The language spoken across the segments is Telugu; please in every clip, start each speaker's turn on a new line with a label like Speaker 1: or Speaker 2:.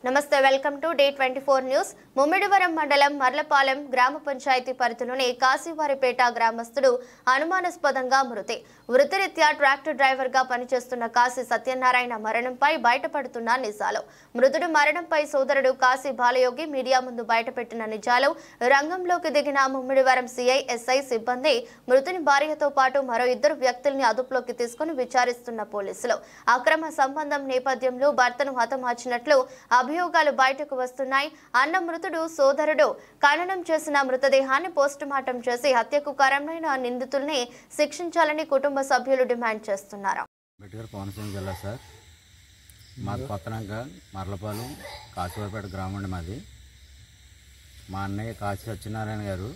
Speaker 1: నమస్తే welcome to day 24 news. Mummidivaram మండలం మర్లపాలెం గ్రామ పంచాయతీ పరిధిలోని కాశీవారిపేట గ్రామస్తుడు అనుమానాస్పదంగా వృత్తిరీత్యా ట్రాక్టర్ డ్రైవర్ గా పనిచేస్తున్న కాశీ సత్యనారాయణ మరణంపై బయటపడుతున్న నిజాలు. మృతుడు మరణంపై సోదరుడు కాశీ బాలయోగి మీడియా ముందు బయటపెట్టిన నిజాలు. రంగంలోకి దిగిన ముమ్మిడివరం సిఐ ఎస్ఐ సిబ్బంది మృతుని భార్యతో పాటు మరో ఇద్దరు వ్యక్తుల్ని అదుపులోకి తీసుకుని విచారిస్తున్న పోలీసులు అక్రమ సంబంధం నేపథ్యంలో భర్తను హతమార్చినట్లు అభియోగాలు బయటకు వస్తున్నాయి. అన్న మృతుడు సోదరుడు ఖననం చేసిన మృతదేహాన్ని పోస్టుమార్టం చేసి హత్యకు కారణమైన నిందితుల్ని శిక్షించాలని కుటుంబ సభ్యులు డిమాండ్ చేస్తున్నారు.
Speaker 2: కోనసీమ జిల్లా సార్, మాది కొత్తనాక మర్లపాలెం కాశీవారిపేట గ్రామం మాది. మా అన్నయ్య కాశీ సత్యనారాయణ గారు,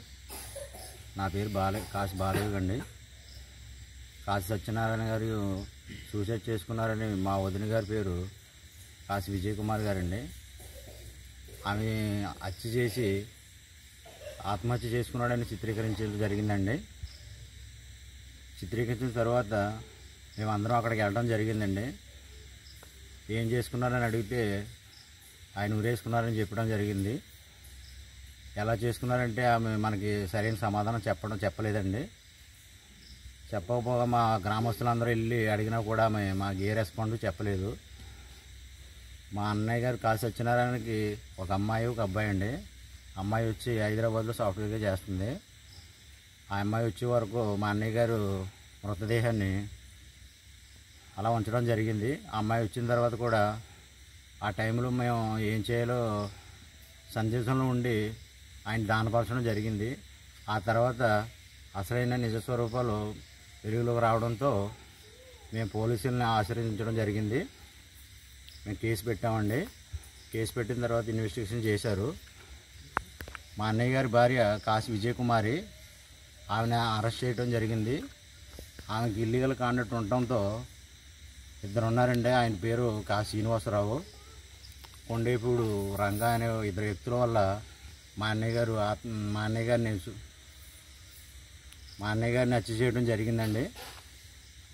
Speaker 2: నా పేరు కాశీ బాలయ్య అండి. కాశీ సత్యనారాయణ గారు సూసైడ్ చేసుకున్నారని మా వదిన గారి పేరు కాశీ విజయ్ కుమార్ గారండి. ఆమె హత్య చేసి ఆత్మహత్య చేసుకున్నాడని చిత్రీకరించడం జరిగిందండి. చిత్రీకరించిన తర్వాత మేమందరం అక్కడికి వెళ్ళడం జరిగిందండి. ఏం చేసుకున్నారని అడిగితే ఆయన ఊరేసుకున్నారని చెప్పడం జరిగింది. ఎలా చేసుకున్నారంటే ఆమె మనకి సరైన సమాధానం చెప్పలేదండి. చెప్పకపోగా మా గ్రామస్తులందరూ వెళ్ళి అడిగినా కూడా ఆమె మాకు ఏ రెస్పాండ్ చెప్పలేదు. మా అన్నయ్య గారు కాశీ సత్యనారాయణకి ఒక అమ్మాయి ఒక అబ్బాయి అండి. అమ్మాయి వచ్చి హైదరాబాద్లో సాఫ్ట్వేర్గా చేస్తుంది. ఆ అమ్మాయి వచ్చే వరకు మా అన్నయ్య గారు మృతదేహాన్ని అలా ఉంచడం జరిగింది. ఆ అమ్మాయి వచ్చిన తర్వాత కూడా ఆ టైంలో మేము ఏం చేయాలో సందేశంలో ఉండి ఆయన దానపరచడం జరిగింది. ఆ తర్వాత అసలైన నిజస్వరూపాలు వెలుగులోకి రావడంతో మేము పోలీసుల్ని ఆశ్రయించడం జరిగింది. మేము కేసు పెట్టామండి. కేసు పెట్టిన తర్వాత ఇన్వెస్టిగేషన్ చేశారు. మా అన్నయ్య గారి భార్య కాశీ విజయ్ కుమారి, ఆమెను అరెస్ట్ చేయడం జరిగింది. ఆమెకి ఇల్లీగల్ కాండక్ట్ ఉండటంతో ఇద్దరు ఉన్నారండి. ఆయన పేరు కాశీ శ్రీనివాసరావు, కొండేపూడు రంగా అనే ఇద్దరు వ్యక్తుల వల్ల మా అన్నయ్య గారిని హత్య చేయడం జరిగిందండి.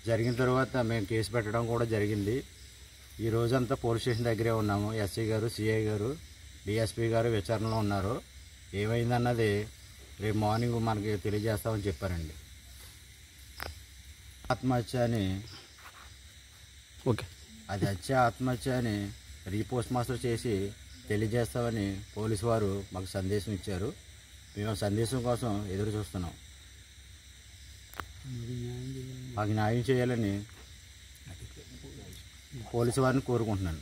Speaker 2: జరిగిన తర్వాత మేము కేసు పెట్టడం కూడా జరిగింది. ఈ రోజంతా పోలీస్ స్టేషన్ దగ్గరే ఉన్నాము. ఎస్ఐ గారు, సిఐ గారు, డిఎస్పీ గారు విచారణలో ఉన్నారు. ఏమైందన్నది రేపు మార్నింగ్ మనకి తెలియజేస్తామని చెప్పారండి. ఆత్మహత్య అని అది ఆత్మహత్య అని రీపోస్ట్ మాస్టర్ చేసి తెలియజేస్తామని పోలీసు వారు మాకు సందేశం ఇచ్చారు. మేము సందేశం కోసం ఎదురు చూస్తున్నాం. మాకు న్యాయం చేయాలని పోలీసు వారిని కోరుకుంటున్నాను.